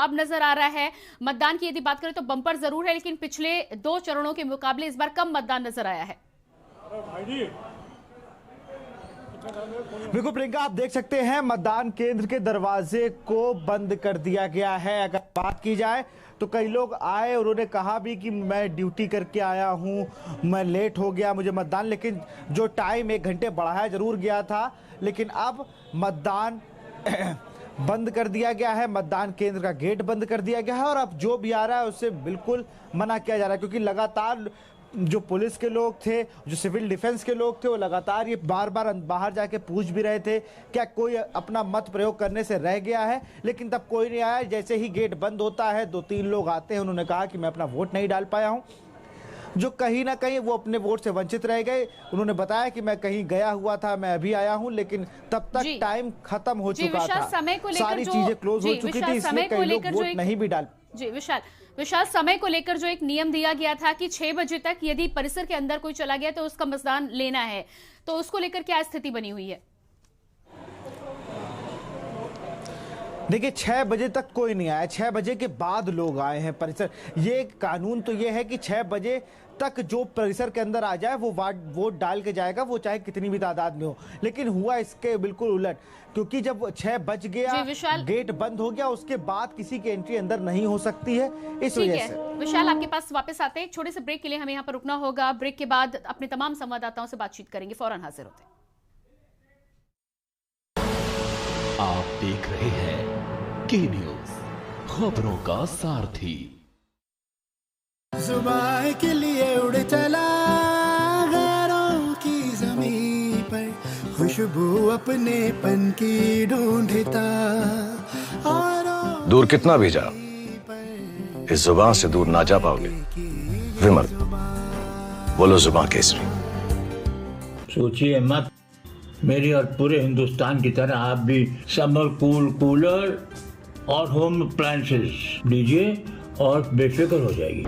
अब नजर आ रहा है? मतदान की यदि बात करें तो बम्पर जरूर है, लेकिन पिछले 2 चरणों के मुकाबले इस बार कम मतदान नजर आया है। बिल्कुल प्रियंका, आप देख सकते हैं मतदान केंद्र के दरवाजे को बंद कर दिया गया है। अगर बात की जाए तो कई लोग आए, उन्होंने कहा भी कि मैं ड्यूटी करके आया हूं, मैं लेट हो गया मुझे मतदान, लेकिन जो टाइम 1 घंटे बढ़ाया जरूर गया था, लेकिन अब मतदान बंद कर दिया गया है। मतदान केंद्र का गेट बंद कर दिया गया है और अब जो भी आ रहा है उससे बिल्कुल मना किया जा रहा है, क्योंकि लगातार जो पुलिस के लोग थे, जो सिविल डिफेंस के लोग थे, वो लगातार ये बार बार बाहर जाके पूछ भी रहे थे क्या कोई अपना मत प्रयोग करने से रह गया है, लेकिन तब कोई नहीं आया। जैसे ही गेट बंद होता है 2-3 लोग आते हैं, उन्होंने कहा कि मैं अपना वोट नहीं डाल पाया हूं, जो कहीं ना कहीं वो अपने वोट से वंचित रह गए। उन्होंने बताया कि मैं कहीं गया हुआ था, मैं अभी आया हूं, लेकिन तब तक टाइम खत्म हो चुका था, सारी चीजें क्लोज हो चुकी थी, इसलिए कई लोग वोट नहीं भी डाल। जी विशाल, समय को लेकर जो एक नियम दिया गया था कि 6 बजे तक यदि परिसर के अंदर कोई चला गया तो उसका मतदान लेना है, तो उसको लेकर क्या स्थिति बनी हुई है? देखिए 6 बजे तक कोई नहीं आया, 6 बजे के बाद लोग आए हैं परिसर। ये कानून तो ये है कि 6 बजे तक जो परिसर के अंदर आ जाए वो वोट डाल के जाएगा, वो चाहे कितनी भी तादाद में हो, लेकिन हुआ इसके बिल्कुल उलट, क्योंकि जब 6 बज गया, गेट बंद हो गया, उसके बाद किसी की एंट्री अंदर नहीं हो सकती है, इस वजह से। विशाल, आपके पास वापस आते हैं, एक छोटे से ब्रेक के लिए हमें यहाँ पर रुकना होगा। ब्रेक के बाद अपने तमाम संवाददाताओं से बातचीत करेंगे, फौरन हाजिर होते हैं। आप देख रहे हैं के न्यूज, खबरों का सारथी। जुबान के लिए उड़ चला गैरों की ज़मीं पर, खुशबू अपने पन की ढूंढता, और दूर कितना भी जाओ इस जुबान से दूर ना जा पाओगे। विमल, बोलो जुबान केसरी। सोचिए मत, मेरी और पूरे हिंदुस्तान की तरह आप भी समर कूलर और होम अप्लायंसेस लीजिए और बेफिक्र हो जाएगी।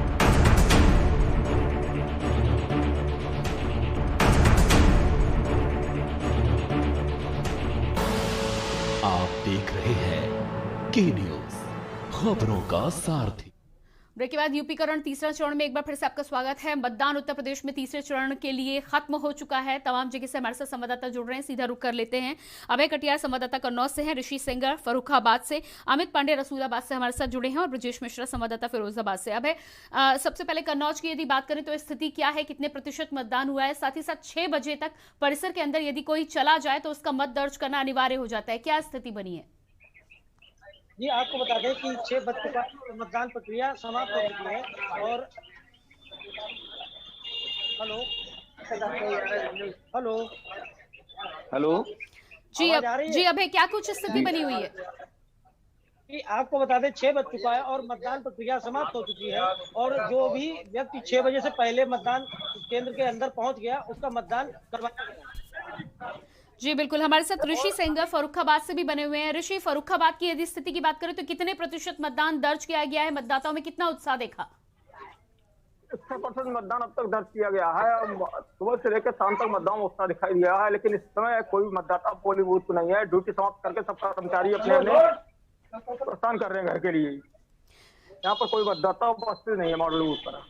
आप देख रहे हैं के न्यूज, खबरों का सारथी। ब्रेक के बाद यूपीकरण तीसरा चरण में एक बार फिर से आपका स्वागत है। मतदान उत्तर प्रदेश में तीसरे चरण के लिए खत्म हो चुका है। तमाम जगह से हमारे साथ संवाददाता जुड़ रहे हैं, सीधा रुख कर लेते हैं। अभय कटियार संवाददाता कन्नौज से हैं, ऋषि सेंगर फर्रुखाबाद से, अमित पांडे रसूलाबाद से हमारे साथ जुड़े हैं और ब्रजेश मिश्रा संवाददाता फिरोजाबाद से। अभय, सबसे पहले कन्नौज की यदि बात करें तो स्थिति क्या है, कितने प्रतिशत मतदान हुआ है? साथ ही साथ 6 बजे तक परिसर के अंदर यदि कोई चला जाए तो उसका मत दर्ज करना अनिवार्य हो जाता है, क्या स्थिति बनी है? जी, आपको बता दें कि 6 बजे का मतदान प्रक्रिया समाप्त हो चुकी है। और हेलो जी अभय, क्या कुछ स्थिति बनी हुई है? कि आपको बता दें 6 बज चुका है और मतदान प्रक्रिया समाप्त हो चुकी है, और जो भी व्यक्ति 6 बजे से पहले मतदान केंद्र के अंदर पहुंच गया उसका मतदान करवाया गया। जी बिल्कुल, हमारे साथ ऋषि सेंगर फर्रुखाबाद से भी बने हुए हैं। ऋषि, फर्रुखाबाद की यदि स्थिति की बात करें तो कितने प्रतिशत मतदान दर्ज किया गया है? मतदाताओं में कितना उत्साह देखा? 100% मतदान अब तक दर्ज किया गया है। सुबह से लेकर शाम तक मतदान उत्साह दिखाई दिया है, लेकिन इस समय कोई मतदाता पोलिंग बूथ को नहीं है। ड्यूटी समाप्त करके सब कर्मचारी अपने प्रस्थान कर रहे हैं घर के लिए। यहाँ पर कोई मतदाता उपस्थित नहीं है मॉडल बूथ पर।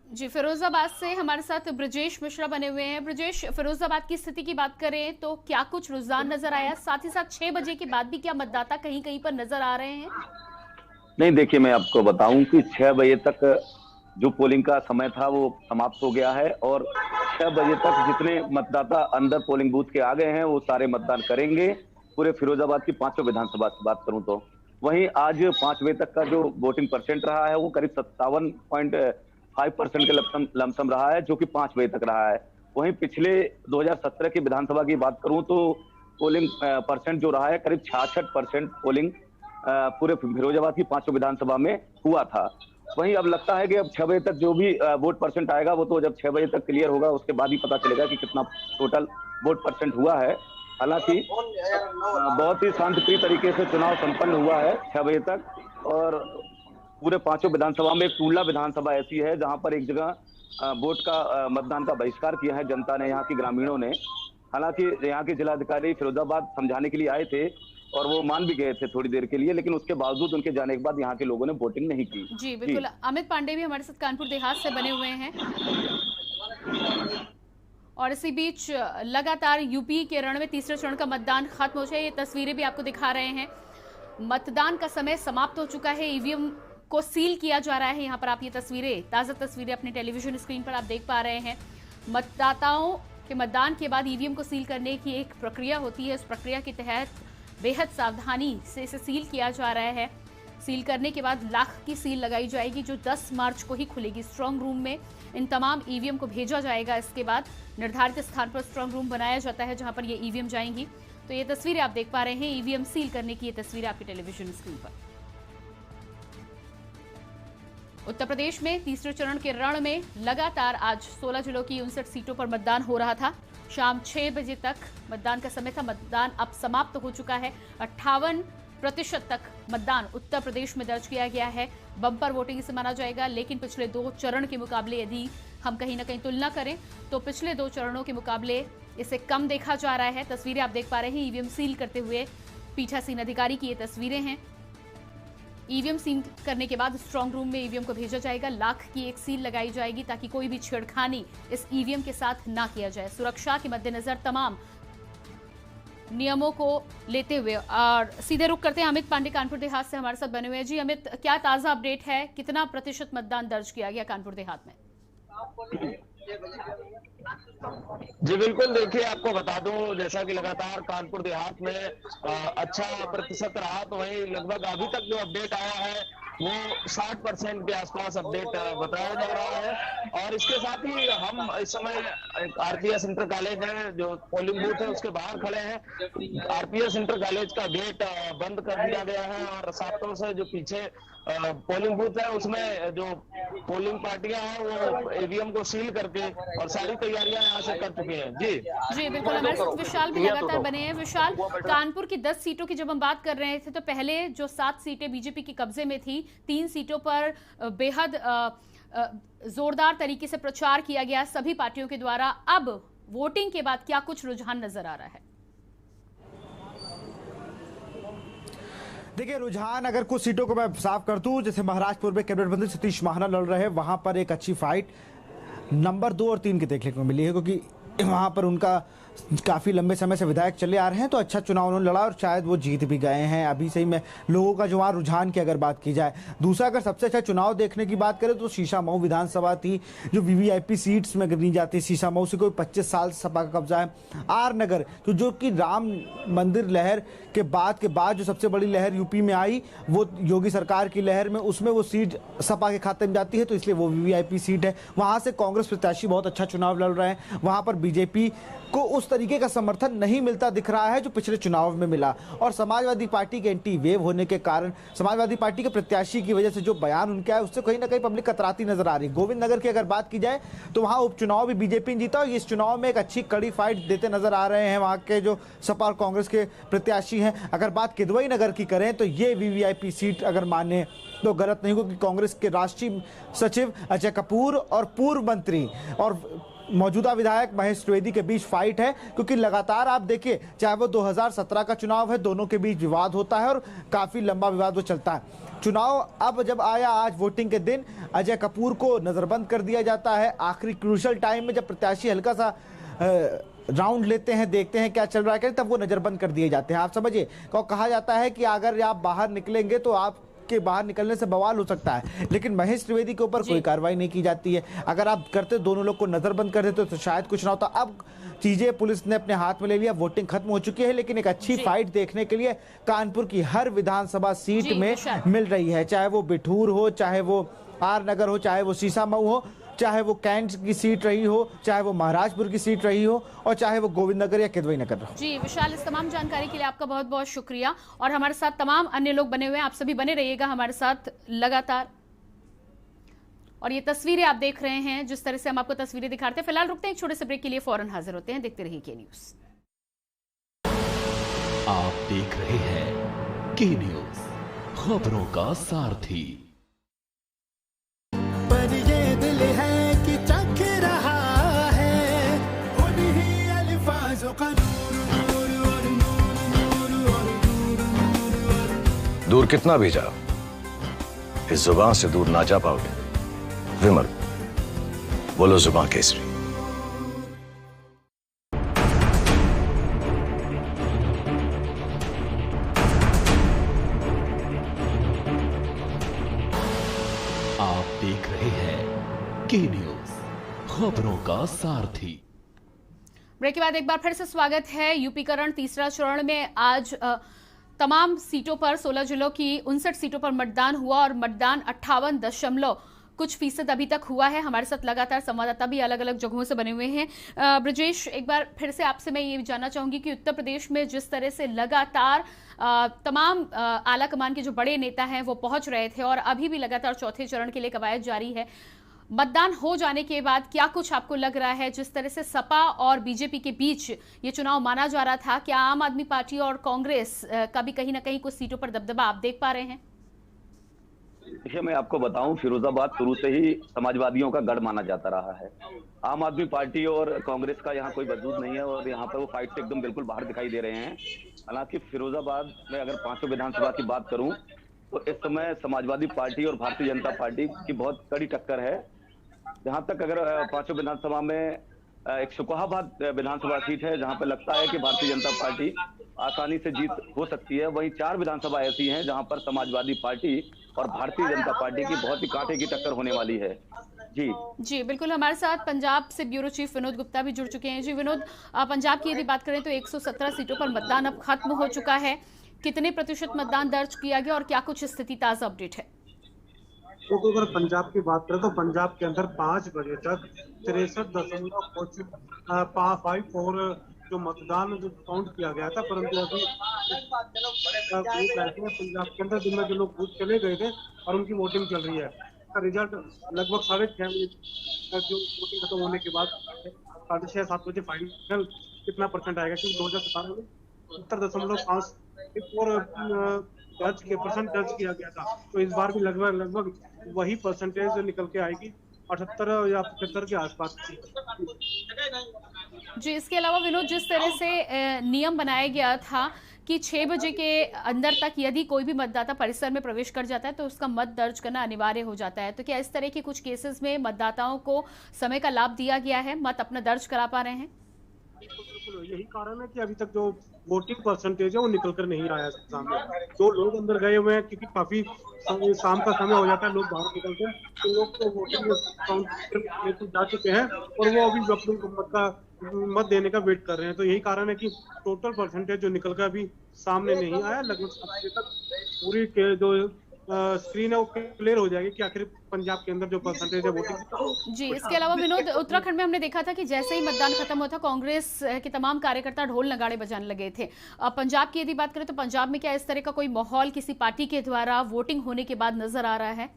जी, फिरोजाबाद से हमारे साथ ब्रजेश मिश्रा बने हुए हैं। ब्रजेश, फिरोजाबाद की स्थिति की बात करें तो क्या कुछ रुझान नजर आया? साथ ही साथ 6 बजे के बाद भी क्या मतदाता कहीं कहीं पर नजर आ रहे हैं? नहीं, देखिए मैं आपको बताऊं कि 6 बजे तक जो पोलिंग का समय था वो समाप्त हो गया है, और 6 बजे तक जितने मतदाता अंदर पोलिंग बूथ के आ गए हैं वो सारे मतदान करेंगे। पूरे फिरोजाबाद की 5 विधानसभा की बात करूं तो वहीं आज 5 बजे तक का जो वोटिंग परसेंट रहा है वो करीब 57.5% के लमसम रहा है, जो कि 5 बजे तक रहा है। वहीं पिछले 2017 की विधानसभा की बात करूं तो पोलिंग परसेंट जो रहा है करीब 66% पोलिंग पूरे फिरोजाबाद की 5 विधानसभा में हुआ था। वहीं अब लगता है कि अब 6 बजे तक जो भी वोट परसेंट आएगा वो तो जब 6 बजे तक क्लियर होगा उसके बाद ही पता चलेगा कि कितना टोटल वोट परसेंट हुआ है। हालांकि बहुत ही शांतिप्रिय तरीके से चुनाव संपन्न हुआ है 6 बजे तक, और पूरे 5 विधानसभा में टूडला विधानसभा ऐसी है जहां पर एक जगह वोट का मतदान का बहिष्कार किया है जनता ने, यहाँ की ग्रामीणों ने। हालांकि यहाँ के जिलाधिकारी फिरोजाबाद समझाने के लिए आए थे और वो मान भी गए थे थोड़ी देर के लिए, लेकिन उसके बावजूद उनके जाने के बाद यहाँ के लोगों ने वोटिंग नहीं की। जी बिल्कुल। अमित पांडे भी हमारे साथ कानपुर देहात से बने हुए हैं, और इसी बीच लगातार यूपी के रण में तीसरे चरण का मतदान खत्म हो जाए, ये तस्वीरें भी आपको दिखा रहे हैं। मतदान का समय समाप्त हो चुका है, ईवीएम को सील किया जा रहा है। यहाँ पर आप ये तस्वीरें, ताज़ा तस्वीरें अपने टेलीविजन स्क्रीन पर आप देख पा रहे हैं। मतदाताओं के मतदान के बाद ईवीएम को सील करने की एक प्रक्रिया होती है, उस प्रक्रिया के तहत बेहद सावधानी से इसे सील किया जा रहा है। सील करने के बाद लाख की सील लगाई जाएगी, जो 10 मार्च को ही खुलेगी। स्ट्रांग रूम में इन तमाम ईवीएम को भेजा जाएगा। इसके बाद निर्धारित स्थान पर स्ट्रांग रूम बनाया जाता है, जहां पर ये ईवीएम जाएंगी। तो ये तस्वीरें आप देख पा रहे हैं, ईवीएम सील करने की ये तस्वीरें आपके टेलीविजन स्क्रीन पर। उत्तर प्रदेश में तीसरे चरण के रण में लगातार आज 16 जिलों की 59 सीटों पर मतदान हो रहा था। शाम 6 बजे तक मतदान का समय था। मतदान अब समाप्त हो चुका है। 58% तक मतदान उत्तर प्रदेश में दर्ज किया गया है। बम्पर वोटिंग इसे माना जाएगा, लेकिन पिछले 2 चरण के मुकाबले यदि हम कहीं ना कहीं तुलना करें तो पिछले 2 चरणों के मुकाबले इसे कम देखा जा रहा है। तस्वीरें आप देख पा रहे हैं, ईवीएम सील करते हुए पीठासीन अधिकारी की ये तस्वीरें हैं। ईवीएम सील करने के बाद स्ट्रांग रूम में ईवीएम को भेजा जाएगा। लाख की एक सील लगाई जाएगी ताकि कोई भी छेड़खानी इस ईवीएम के साथ ना किया जाए। सुरक्षा के मद्देनजर तमाम नियमों को लेते हुए। और सीधे रुख करते हैं, अमित पांडे कानपुर देहात से हमारे साथ बने हुए हैं। जी अमित, क्या ताजा अपडेट है, कितना प्रतिशत मतदान दर्ज किया गया कानपुर देहात में? जी बिल्कुल, देखिए आपको बता दूं, जैसा कि लगातार कानपुर देहात में अच्छा प्रतिशत रहा, तो वही लगभग अभी तक जो अपडेट आया है वो 60% के आसपास अपडेट बताया जा रहा है। और इसके साथ ही हम इस समय आरपीएस इंटर कॉलेज है, जो पोलिंग बूथ है उसके बाहर खड़े हैं। आरपीएस इंटर कॉलेज का गेट बंद कर दिया गया है और सातों से जो पीछे पोलिंग बूथ है उसमें जो पोलिंग पार्टियां हैं वो ईवीएम को सील करके और सारी तैयारियां यहाँ से कर चुकी हैं। जी बिल्कुल, हमारे साथ विशाल भी लगातार बने हैं। विशाल, कानपुर की 10 सीटों की जब हम बात कर रहे थे तो पहले जो 7 सीटें बीजेपी के कब्जे में थी, 3 सीटों पर बेहद जोरदार तरीके से प्रचार किया गया सभी पार्टियों के द्वारा। अब वोटिंग के बाद क्या कुछ रुझान नजर आ रहा है? देखिए, रुझान अगर कुछ सीटों को मैं साफ कर दूं, जैसे महाराजपुर में कैबिनेट मंत्री सतीश महाना लड़ रहे हैं, वहां पर एक अच्छी फाइट नंबर 2 और 3 की देखने को मिली है, क्योंकि वहां पर उनका काफ़ी लंबे समय से विधायक चले आ रहे हैं, तो अच्छा चुनाव उन्होंने लड़ा और शायद वो जीत भी गए हैं। अभी से ही मैं लोगों का जो वहाँ रुझान की अगर बात की जाए। दूसरा, अगर सबसे अच्छा चुनाव देखने की बात करें तो शीशामऊ विधानसभा थी, जो वीवीआईपी सीट्स में गिनी जाती है। शीशामऊ से कोई 25 साल सपा का कब्जा है। आर नगर जो कि राम मंदिर लहर के बाद जो सबसे बड़ी लहर यूपी में आई, वो योगी सरकार की लहर में, उसमें वो सीट सपा के खाते में जाती है, तो इसलिए वो वीवीआईपी सीट है। वहाँ से कांग्रेस प्रत्याशी बहुत अच्छा चुनाव लड़ रहे हैं। वहाँ पर बीजेपी को उस तरीके का समर्थन नहीं मिलता दिख रहा है जो पिछले चुनाव में मिला। और समाजवादी पार्टी के एंटी वेव होने के कारण, समाजवादी पार्टी के प्रत्याशी की वजह से जो बयान उनका है उससे कहीं ना कहीं पब्लिक कतराती नजर आ रही है। गोविंद नगर की अगर बात की जाए तो वहां उपचुनाव भी बीजेपी ने जीता और इस चुनाव में एक अच्छी कड़ी फाइट देते नजर आ रहे हैं वहां के जो सपा और कांग्रेस के प्रत्याशी हैं। अगर बात किदवई नगर की करें तो ये वीवीआईपी सीट अगर माने तो गलत नहीं, क्योंकि कांग्रेस के राष्ट्रीय सचिव अजय कपूर और पूर्व मंत्री और मौजूदा विधायक महेश द्विवेदी के बीच फाइट है। क्योंकि लगातार आप देखिए, चाहे वो 2017 का चुनाव है, दोनों के बीच विवाद होता है और काफी लंबा विवाद वो चलता है। चुनाव अब जब आया आज वोटिंग के दिन, अजय कपूर को नजरबंद कर दिया जाता है। आखिरी क्रूशल टाइम में जब प्रत्याशी हल्का सा राउंड लेते हैं, देखते हैं क्या चल रहा है, तब वो नजरबंद कर दिए जाते हैं। आप समझिए, कहा जाता है कि अगर आप बाहर निकलेंगे तो आप के बाहर निकलने से बवाल हो सकता है, लेकिन महेश द्विवेदी के ऊपर कोई कार्रवाई नहीं की जाती है। अगर आप करते, दोनों लोग को नजरबंद कर देते तो शायद कुछ ना होता। अब चीजें पुलिस ने अपने हाथ में ले लिया, वोटिंग खत्म हो चुकी है, लेकिन एक अच्छी फाइट देखने के लिए कानपुर की हर विधानसभा सीट में मिल रही है। चाहे वो बिठूर हो, चाहे वो आर नगर हो, चाहे वो शीशामऊ हो, चाहे वो कैंट की सीट रही हो, चाहे वो महाराजपुर की सीट रही हो, और चाहे वो गोविंद नगर या किदवई नगर हो। जी विशाल, इस तमाम जानकारी के लिए आपका बहुत बहुत शुक्रिया। और हमारे साथ तमाम अन्य लोग बने हुए हैं, आप सभी बने रहिएगा हमारे साथ लगातार। और ये तस्वीरें आप देख रहे हैं, जिस तरह से हम आपको तस्वीरें दिखाते हैं। फिलहाल रुकते हैं एक छोटे से ब्रेक के लिए, फौरन हाजिर होते हैं। देखते रहिए के न्यूज। आप देख रहे हैं के न्यूज, खबरों का सारथी। पर ये दिल है कि चख रहा है उन्हीं अल्फाजों का नूर नूर और नूर नूर और नूर दूर कितना भी जाओ, इस जुबान से दूर ना जा पाओगे। विमल, बोलो जुबान केसरी। आप देख रहे हैं के न्यूज, खबरों का सारथी। ब्रेक के बाद एक बार फिर से स्वागत है। यूपीकरण तीसरा चरण में आज तमाम सीटों पर 16 जिलों की 59 सीटों पर मतदान हुआ और मतदान 58 कुछ फीसद अभी तक हुआ है। हमारे साथ लगातार संवाददाता भी अलग अलग जगहों से बने हुए हैं। ब्रजेश, एक बार फिर से आपसे मैं ये जानना चाहूंगी कि उत्तर प्रदेश में जिस तरह से लगातार तमाम आला कमान के जो बड़े नेता हैं वो पहुंच रहे थे और अभी भी लगातार चौथे चरण के लिए कवायद जारी है, मतदान हो जाने के बाद क्या कुछ आपको लग रहा है? जिस तरह से सपा और बीजेपी के बीच ये चुनाव माना जा रहा था, क्या आम आदमी पार्टी और कांग्रेस का भी कहीं ना कहीं कुछ सीटों पर दबदबा आप देख पा रहे हैं? देखिए, मैं आपको बताऊं, फिरोजाबाद शुरू से ही समाजवादियों का गढ़ माना जाता रहा है। आम आदमी पार्टी और कांग्रेस का यहाँ कोई वजूद नहीं है और यहाँ पर वो फाइट से एकदम बिल्कुल बाहर दिखाई दे रहे हैं। हालांकि फिरोजाबाद में अगर 500 विधानसभा की बात करूं तो इस समय समाजवादी पार्टी और भारतीय जनता पार्टी की बहुत कड़ी टक्कर है। जहां तक अगर 500 विधानसभा में एक शुकोहाबाद विधानसभा सीट है जहां पर लगता है कि भारतीय जनता पार्टी आसानी से जीत हो सकती है, वहीं 4 विधानसभा ऐसी हैं जहां पर समाजवादी पार्टी और भारतीय जनता पार्टी की बहुत ही कांटे की टक्कर होने वाली है। जी बिल्कुल। हमारे साथ पंजाब से ब्यूरो चीफ विनोद गुप्ता भी जुड़ चुके हैं। जी विनोद, पंजाब की यदि बात करें तो 117 सीटों पर मतदान अब खत्म हो चुका है। कितने प्रतिशत मतदान दर्ज किया गया और क्या कुछ स्थिति ताजा अपडेट है? तो अगर पंजाब की बात करें तो पंजाब के अंदर 5 बजे तक 63.54 जो मतदान जो काउंट किया गया था, परंतु अभी पंजाब के अंदर जिनमें जो लोग बूथ चले गए थे और उनकी वोटिंग चल रही है, इसका रिजल्ट लगभग 6:30 बजे जो वोटिंग खत्म होने के बाद 6:30-7 बजे फाइनल कितना परसेंट आएगा, क्योंकि 2017 में 70.5% दर्ज किया गया था। तो इस बार भी लगभग वही परसेंटेज निकल के आएगी, 78 या 75 के आसपास। जी, इसके अलावा विनोद, जिस तरह से नियम बनाया गया था कि 6 बजे के अंदर तक यदि कोई भी मतदाता परिसर में प्रवेश कर जाता है तो उसका मत दर्ज करना अनिवार्य हो जाता है, तो क्या इस तरह के कुछ केसेस में मतदाताओं को समय का लाभ दिया गया है, मत अपना दर्ज करा पा रहे हैं? बिल्कुल, यही कारण है कि अभी तक जो वोटिंग परसेंटेज है वो निकल कर नहीं आया सामने। जो लोग अंदर गए हुए हैं, क्योंकि काफी शाम का समय हो जाता है, लोग बाहर निकलते हैं, तो लोग तो वोटिंग काउंट जा चुके हैं और वो अभी अपने मत देने का वेट कर रहे हैं। तो यही कारण है कि टोटल परसेंटेज जो निकल कर अभी सामने नहीं आया। लगभग 7 बजे तक पूरी जो स्क्रीन है वो क्लियर हो जाएगी कि आखिर पंजाब के अंदर जो परसेंटेज है वोटिंग। जी, इसके अलावा विनोद, उत्तराखंड में हमने देखा था कि जैसे ही मतदान खत्म हुआ था कांग्रेस के तमाम कार्यकर्ता ढोल नगाड़े बजाने लगे थे। पंजाब की यदि बात करें तो पंजाब में क्या इस तरह का कोई माहौल किसी पार्टी के द्वारा वोटिंग होने के बाद नजर आ रहा है?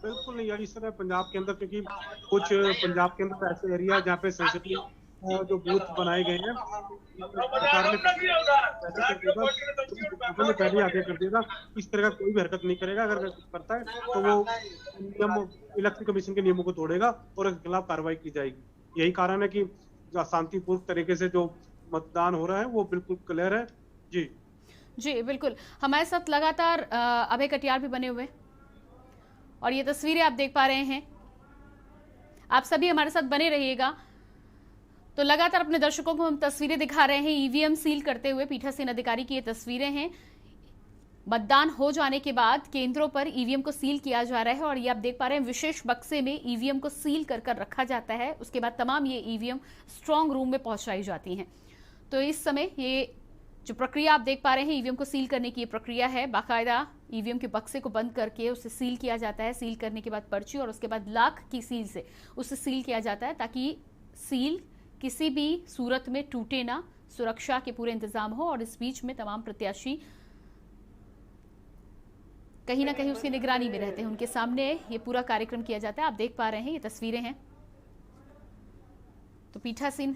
बिल्कुल नहीं, इस तरह पंजाब के अंदर, क्योंकि कुछ पंजाब के अंदर ऐसे एरिया जहाँ पे सेंसिटिव जो बूथ बनाए गए हैं, सरकार ने पहले आगे कर दिया था इस तरह का कोई भी हरकत नहीं करेगा। अगर करता है तो वो नियम, इलेक्शन कमीशन के नियमों को तोड़ेगा और उसके खिलाफ कार्रवाई की जाएगी। यही कारण है कि शांतिपूर्ण तरीके से जो मतदान हो रहा है वो बिल्कुल क्लियर है। जी बिल्कुल। हमारे साथ लगातार अभय कटियार भी बने हुए और ये तस्वीरें आप देख पा रहे हैं। आप सभी हमारे साथ बने रहिएगा। तो लगातार अपने दर्शकों को हम तस्वीरें दिखा रहे हैं ईवीएम सील करते हुए। पीठासीन अधिकारी की ये तस्वीरें हैं। मतदान हो जाने के बाद केंद्रों पर ईवीएम को सील किया जा रहा है और ये आप देख पा रहे हैं विशेष बक्से में ईवीएम को सील कर रखा जाता है। उसके बाद तमाम ये ईवीएम स्ट्रांग रूम में पहुंचाई जाती हैं। तो इस समय ये जो प्रक्रिया आप देख पा रहे हैं, ईवीएम को सील करने की ये प्रक्रिया है। बाकायदा ईवीएम के बक्से को बंद करके उसे सील किया जाता है। सील करने के बाद पर्ची और उसके बाद लाख की सील से उसे सील किया जाता है ताकि सील किसी भी सूरत में टूटे ना, सुरक्षा के पूरे इंतजाम हो। और इस बीच में तमाम प्रत्याशी कहीं ना कहीं उसकी निगरानी में रहते हैं, उनके सामने ये पूरा कार्यक्रम किया जाता है। आप देख पा रहे हैं ये तस्वीरें हैं। तो पीठासीन